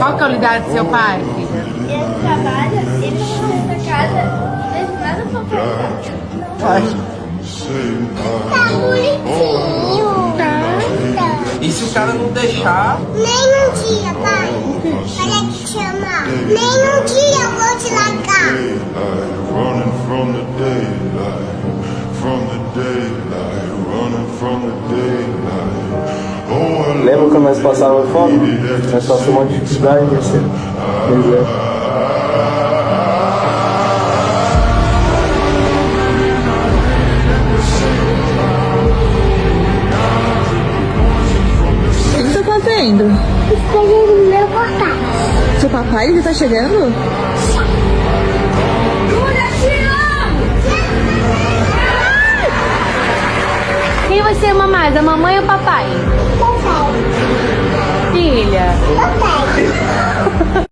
Qual que é o lugar do seu pai, filha? Ele trabalha e não na casa. Ele nada pra fazer. Pode. Tá bonitinho. E se o cara não deixar? Nem um dia, pai. Para te chamar. Nem um dia eu vou te largar. Running from the daylight, from the daylight, running from the daylight. Oh, I Lembra quando nós passávamos fome? Nós passamos uma dificuldade nesse. O que você tá fazendo? Esperando meu papai. Seu papai já tá chegando? Quem você ama mais, a mamãe ou o papai? Papai. Filha, Papai.